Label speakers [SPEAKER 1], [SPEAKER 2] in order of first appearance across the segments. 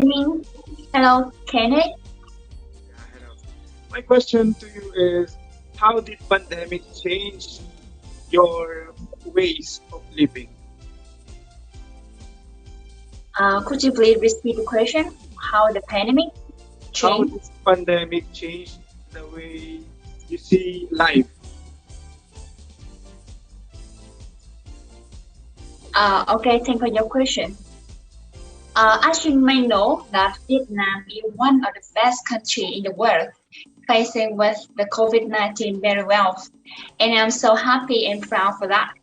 [SPEAKER 1] Evening. Hello, Kenneth.
[SPEAKER 2] Yeah, hello. My question to you is, how did pandemic change your ways of living?
[SPEAKER 1] Could you please repeat the question? How the pandemic
[SPEAKER 2] How
[SPEAKER 1] changed?
[SPEAKER 2] did pandemic change the way you see life?
[SPEAKER 1] Okay, thank you for your question. As you may know, that Vietnam is one of the best countries in the world facing with the COVID-19 very well, and I'm so happy and proud for that.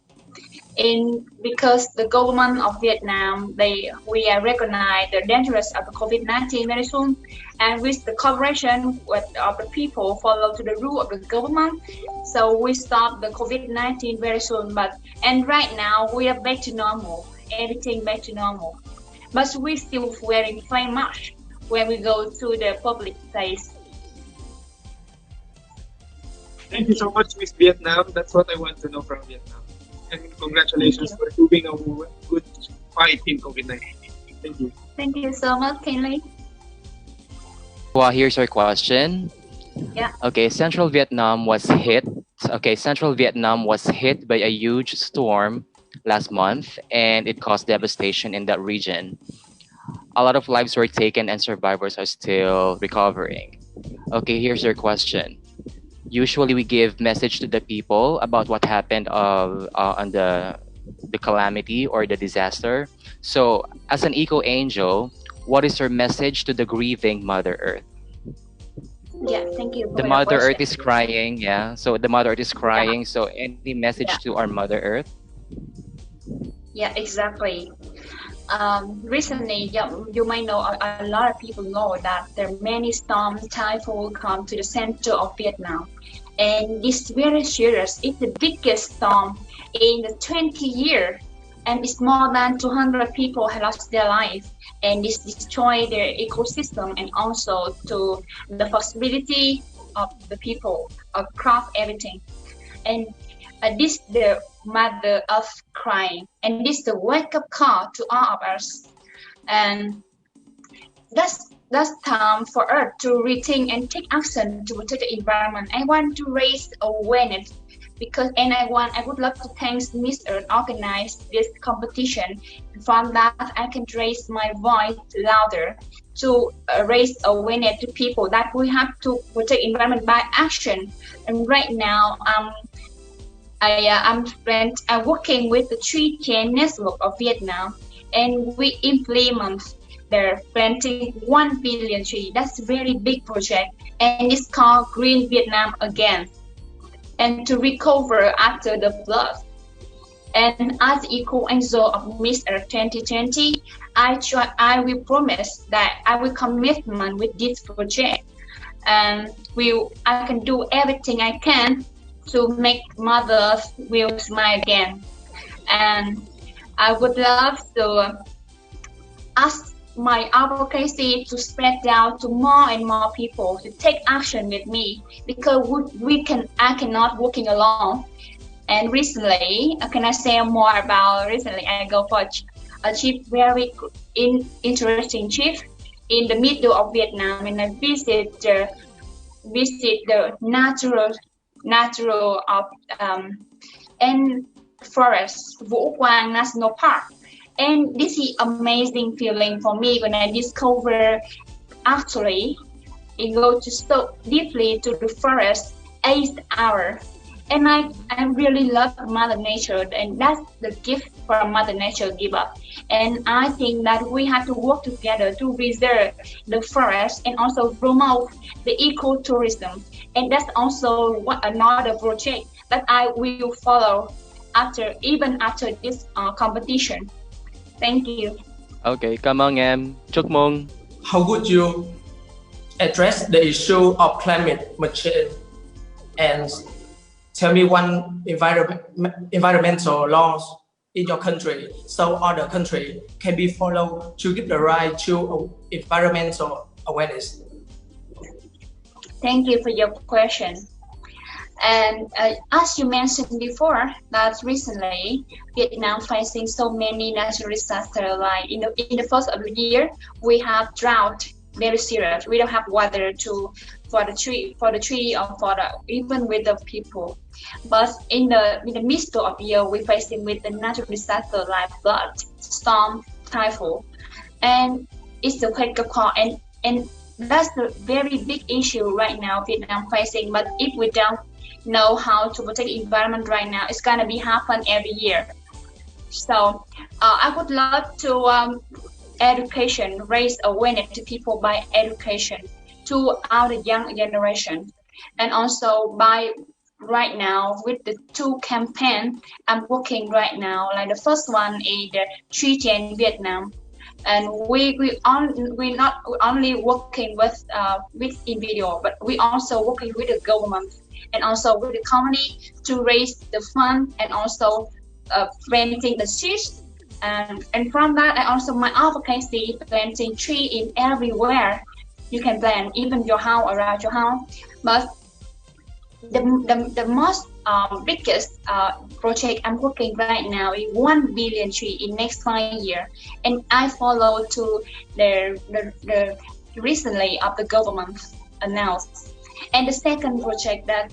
[SPEAKER 1] In because the government of Vietnam, they we are recognize the dangerous of the COVID-19 very soon, and with the cooperation with of the people follow to the rule of the government, so we stop the COVID-19 very soon. But and right now we are back to normal, everything back to normal. But we still wearing face mask when we go to the public place.
[SPEAKER 2] Thank
[SPEAKER 1] Thank
[SPEAKER 2] you
[SPEAKER 1] you.
[SPEAKER 2] so much, Miss Vietnam. That's what I want to know from Vietnam. And
[SPEAKER 1] Thank
[SPEAKER 2] congratulations
[SPEAKER 1] you.
[SPEAKER 2] for doing a good fight in COVID-19. Thank you.
[SPEAKER 1] Thank you so much, Kenley.
[SPEAKER 3] Well, here's our question.
[SPEAKER 1] Yeah.
[SPEAKER 3] Okay, Central Vietnam was hit. Okay, Central Vietnam was hit by a huge storm last month, and it caused devastation in that region. A lot of lives were taken, and survivors are still recovering. Okay, here's your question. Usually, we give message to the people about what happened on the calamity or the disaster. So, as an eco angel, what is your message to the grieving Mother Earth?
[SPEAKER 1] Yeah, thank you
[SPEAKER 3] The
[SPEAKER 1] for your
[SPEAKER 3] Mother
[SPEAKER 1] question.
[SPEAKER 3] Earth is crying, yeah. So the Mother Earth is
[SPEAKER 1] Yeah,
[SPEAKER 3] crying. So any message
[SPEAKER 1] yeah,
[SPEAKER 3] to our Mother Earth?
[SPEAKER 1] yeah, exactly. Recently, yeah, you might know a lot of people know that there are many storms, typhoon come to the center of Vietnam, and this very serious. It's the biggest storm in the 20 year, and it's more than 200 people have lost their life, and this destroy their ecosystem and also to the possibility of the people across everything. And this the mother of crying, and this the wake up call to all of us. And that's time for us to rethink and take action to protect the environment. I want to raise awareness because and I would love to thank Miss Earth organize this competition. From that I can raise my voice louder to raise awareness to people that we have to protect environment by action. And right now I'm working with the tree chain network of Vietnam, and we implement their planting 1 billion tree. That's a very big project, and it's called Green Vietnam Again, and to recover after the flood. And as eco angel of Miss Earth 2020, I will promise that I will commitment with this project, and I can do everything I can to make mothers will smile again. And I would love to ask my advocacy to spread out to more and more people to take action with me because I cannot working alone. And recently, can I say more about recently I go for a trip very interesting trip in the middle of Vietnam, and I visit the natural of and forest Vũ Quang National Park. And this is amazing feeling for me when I discover actually it goes to so deeply to the forest 8 hours. And I really love Mother Nature, and that's the gift from Mother Nature give up. And I think that we have to work together to preserve the forest and also promote the ecotourism. And that's also another project that I will follow even after this competition. Thank you.
[SPEAKER 3] Okay, cảm ơn em. Chúc mừng.
[SPEAKER 4] How would you address the issue of climate change? And tell me one environmental laws in your country so other country can be followed to give the right to environmental awareness.
[SPEAKER 1] Thank you for your question. And as you mentioned before, that recently Vietnam facing so many natural disasters. Like in the first of the year, we have drought very serious. We don't have water to for the tree or for the even with the people. But in the midst of the year, we're facing with the natural disaster like flood, storm, typhoon, and it's the wake up call. And that's the very big issue right now Vietnam facing. But if we don't know how to protect the environment right now, it's gonna be happen every year. So I would love to education, raise awareness to people by education to our young generation, and also by right now with the two campaign I'm working right now. Like the first one is the Tree Change Vietnam, and we not only working with individual, but we also working with the government and also with the community to raise the fund and also planting the seeds. And from that, I also my advocacy planting tree in everywhere you can plant, even your house around your house. But the most biggest project I'm working right now is 1 billion tree in next 5 years, and I follow to the recently of the government announced. And the second project that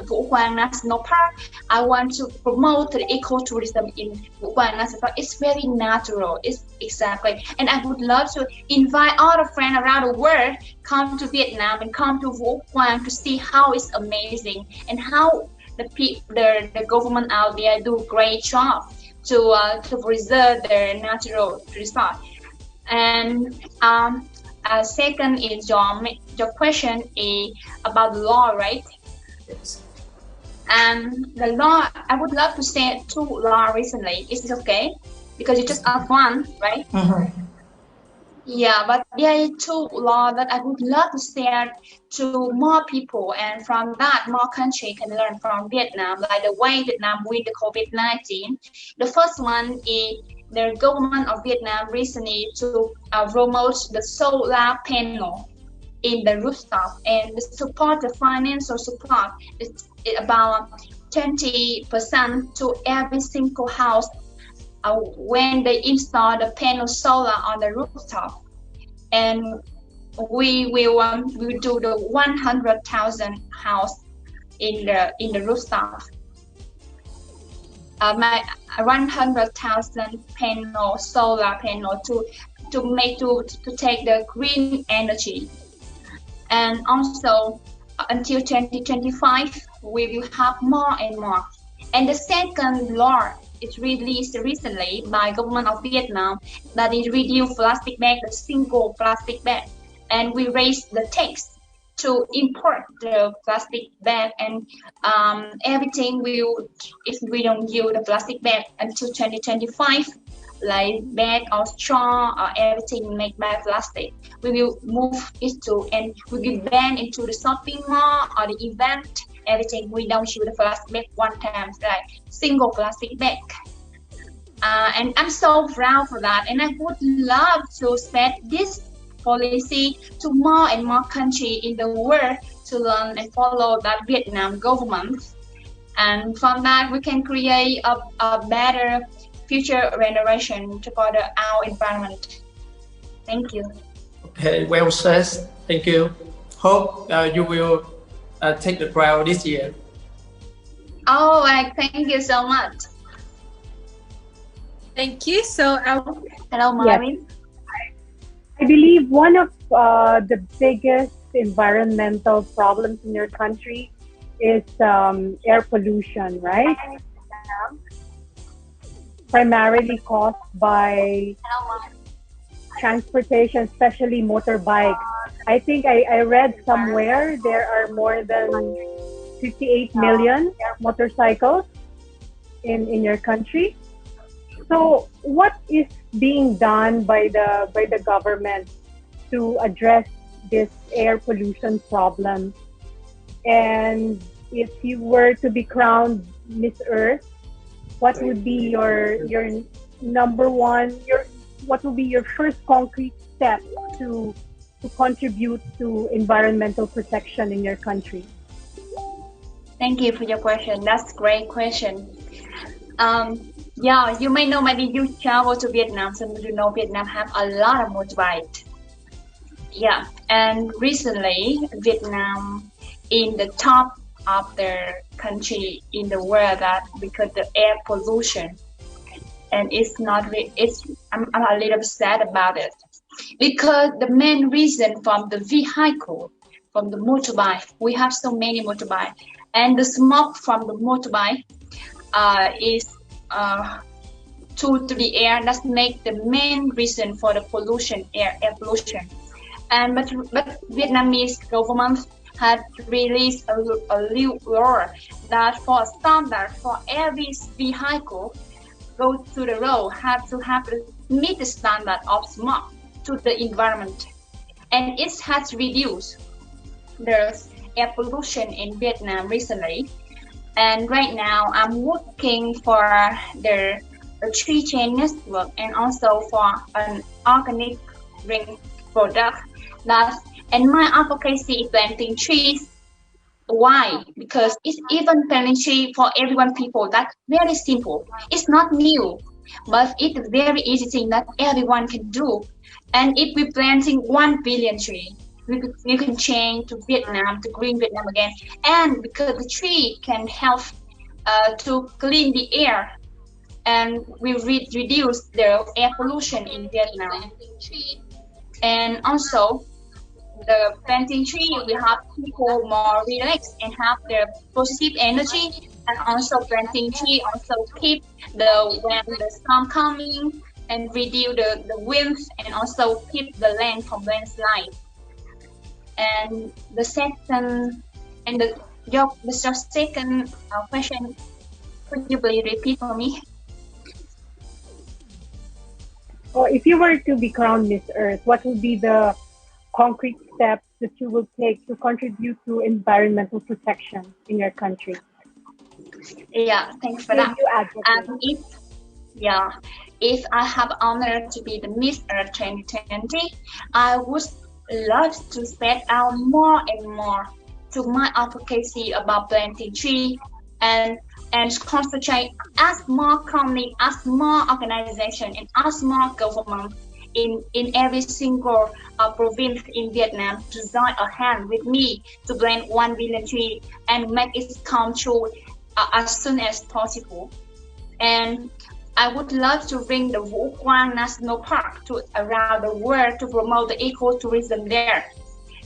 [SPEAKER 1] Vũ Quang National Park, I want to promote the ecotourism in Vũ Quang National Park. It's very natural. It's exactly, and I would love to invite all the friends around the world come to Vietnam and come to Vũ Quang to see how it's amazing and how the government out there do a great job to preserve their natural resource. And second is your question is about the law, right?
[SPEAKER 4] Yes.
[SPEAKER 1] And the law, I would love to say two law recently. Is it okay? Because you just asked one, right?
[SPEAKER 4] Mm-hmm.
[SPEAKER 1] Yeah, but there are two laws that I would love to share to more people, and from that, more country can learn from Vietnam, like the way Vietnam win the COVID-19. The first one is the government of Vietnam recently to promote the solar panel in the rooftop and support the financial support. It's about 20% to every single house when they install the panel solar on the rooftop. And we will do the 100,000 house in the rooftop. My 100,000 panel solar panel to take the green energy. And also until 2025 we will have more and more. And the second law is released recently by government of Vietnam that is reduce plastic bag, the single plastic bag, and we raise the tax to import the plastic bag and everything will, if we don't use the plastic bag until 2025, like bag or straw or everything made by plastic, we will move it to, and we will ban into the shopping mall or the event, everything we don't use the plastic bag one time, like single plastic bag. And I'm so proud for that, and I would love to spread this policy to more and more countries in the world to learn and follow that Vietnam government. And from that, we can create a better future generation to further our environment. Thank you.
[SPEAKER 4] Okay, well said. Thank you. Hope you will take the crown this year.
[SPEAKER 1] Oh, thank you so much.
[SPEAKER 5] Thank you. So,
[SPEAKER 1] hello, Marvin.
[SPEAKER 6] Yes. I believe one of the biggest environmental problems in your country is air pollution, right? Primarily caused by transportation, especially motorbikes. I think I read somewhere there are more than 58 million motorcycles in your country. So what is being done by the government to address this air pollution problem? And if you were to be crowned Miss Earth, what would be your number one, what would be your first concrete step to contribute to environmental protection in your country?
[SPEAKER 1] Thank you for your question. That's a great question. Yeah, you may know maybe you travel to Vietnam, so you know Vietnam have a lot of motorbike. Yeah, and recently Vietnam in the top of the country in the world that because the air pollution, and it's not it's I'm a little sad about it because the main reason from the vehicle, from the motorbike, we have so many motorbike, and the smoke from the motorbike is to the air. That make the main reason for the pollution, air pollution. And but Vietnamese government had released a new law that for standard for every vehicle go to the road have to meet the standard of smoke to the environment, and it has reduced the air pollution in Vietnam recently. And right now I'm working for the tree chain network and also for an organic green product that, and my advocacy is planting trees. Why? Because it's even planting tree for everyone people. That's very simple. It's not new, but it's a very easy thing that everyone can do. And if we planting 1 billion tree, we can change to Vietnam, to green Vietnam again. And because the tree can help to clean the air, and we reduce the air pollution in Vietnam. And also, the planting tree will help people more relaxed and have their positive energy. And also planting tree also keep when the storm coming and reduce the winds and also keep the land from landslide. And the second and the second question, could you please repeat for me?
[SPEAKER 6] Or if you were to be crowned Miss Earth, what would be the concrete steps that you will take to contribute to environmental protection in your country?
[SPEAKER 1] Yeah, thanks for that. If I have honor to be the Miss Earth 2020, I would love to spread out more and more to my advocacy about planting tree and concentrate as more company, as more organization, and as more government in every single province in Vietnam to join a hand with me to plant 1 billion tree and make it come true as soon as possible. And I would love to bring the Vũ Quang National Park to around the world to promote the ecotourism there.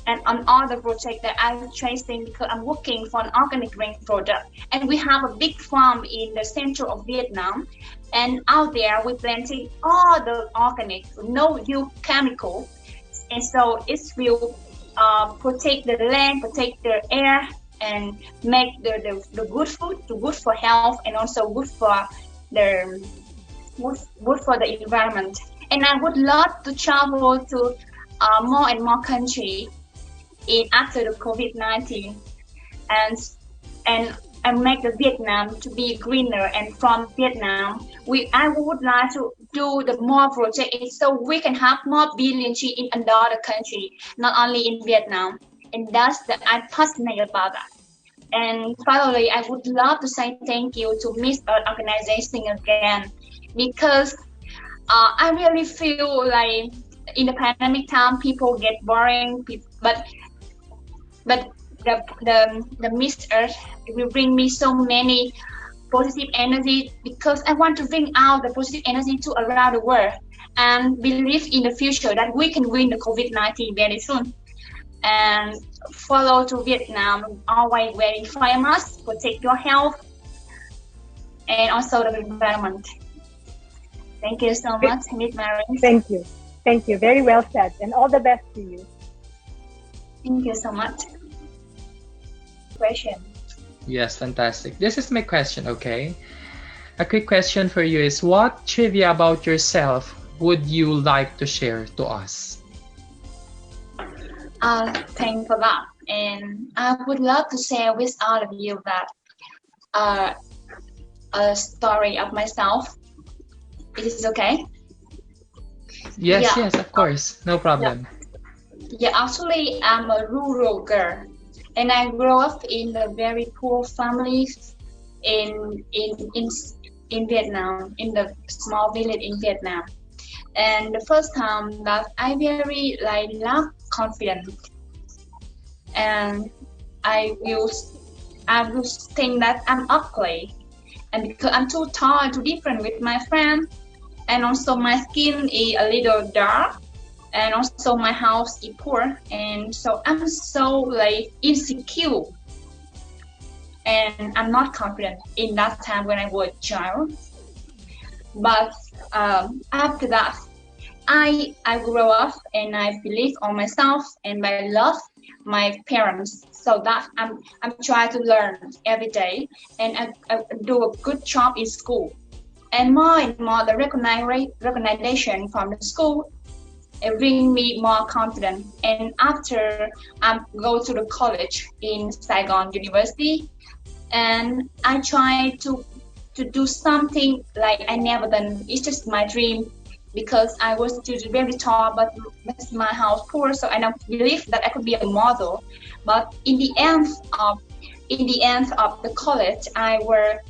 [SPEAKER 1] And on all the projects that I'm tracing, because I'm working for an organic grain product, and we have a big farm in the center of Vietnam, and out there we're planting all the organic, no new chemical, and so it will protect the land, protect the air, and make the good food, good for health, and also good for the environment. And I would love to travel to more and more countries after the COVID-19 and make the Vietnam to be greener. And from Vietnam, I would like to do the more projects so we can have more billion tree in another country, not only in Vietnam. And I'm passionate about that. And finally, I would love to say thank you to Miss Earth organization again, because I really feel like in the pandemic time, people get boring, but the Miss Earth will bring me so many positive energy, because I want to bring out the positive energy to around the world and believe in the future that we can win the COVID-19 very soon. And follow to Vietnam, always wearing face mask, protect your health and also the environment. Thank you so much, Miss Mary.
[SPEAKER 6] Thank you. Thank you. Very well said. And all the best to you.
[SPEAKER 1] Thank you so much. Question.
[SPEAKER 5] Yes, fantastic. This is my question, okay? A quick question for you is, what trivia about yourself would you like to share to us?
[SPEAKER 1] Thanks for that. And I would love to share with all of you that a story of myself. Is it okay?
[SPEAKER 5] Yes,
[SPEAKER 1] Yeah.
[SPEAKER 5] yes, of course. No problem.
[SPEAKER 1] Yeah, actually, I'm a rural girl. And I grew up in a very poor families in in in in Vietnam, in the small village in Vietnam. And the first time that I very like lack confidence, and I will I will think that I'm ugly, and because I'm too tall, too different with my friend, and also my skin is a little dark, and also my house is poor, and so I'm so like insecure, and I'm not confident in that time when I was a child. But after that, I grew up and I believe on myself and I love my parents. So that I'm trying to learn every day, and I do a good job in school. And more the recognition from the school, it bring me more confidence. And after I go to the college in Saigon University, and I try to do something like I never done. It's just my dream because I was just very tall, but my house poor, so I don't believe that I could be a model. But in the end of the college, I were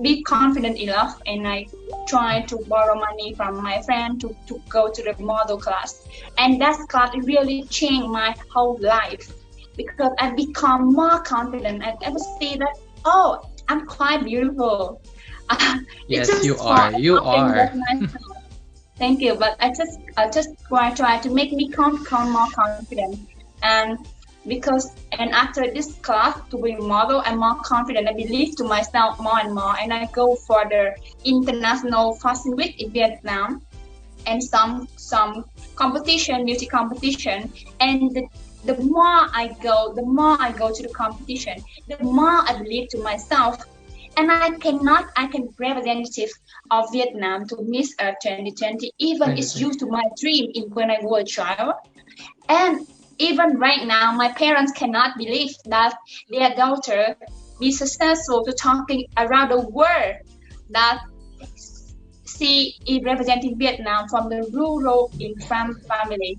[SPEAKER 1] be confident enough, and I tried to borrow money from my friend to go to the model class, and that class really changed my whole life because I become more confident and I would say that, oh, I'm quite beautiful. It's
[SPEAKER 5] Yes, you
[SPEAKER 1] just for
[SPEAKER 5] are. You
[SPEAKER 1] nothing
[SPEAKER 5] are.
[SPEAKER 1] but myself. Thank you, but I just try to make me more confident, and and after this class to be model, I'm more confident. I believe to myself more and more, and I go for the international fashion week in Vietnam and some competition, beauty competition, and the more I go to the competition, the more I believe to myself, and I can representative of Vietnam to Miss Earth 2020. Even it's
[SPEAKER 5] 2020.
[SPEAKER 1] due to my dream in when I was a child, and even right now, my parents cannot believe that their daughter be successful to talking around the world, that she is representing Vietnam from the rural in family.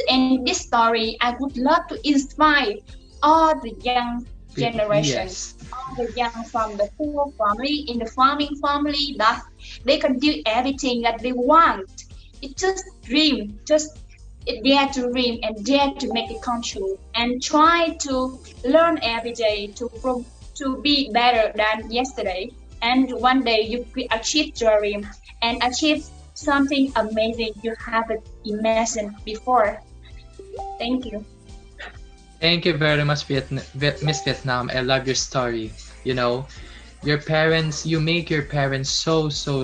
[SPEAKER 1] In this story, I would love to inspire all the young generation,
[SPEAKER 5] Yes.
[SPEAKER 1] all the young from the poor family, in the farming family, that they can do everything that they want. It's just dream, just dare to dream and dare to make it come true, and try to learn every day to be better than yesterday. And one day you will achieve your dream and achieve something amazing you haven't imagined before. Thank you.
[SPEAKER 5] Thank you very much, Miss Vietnam. I love your story. You know, your parents, you make your parents so, so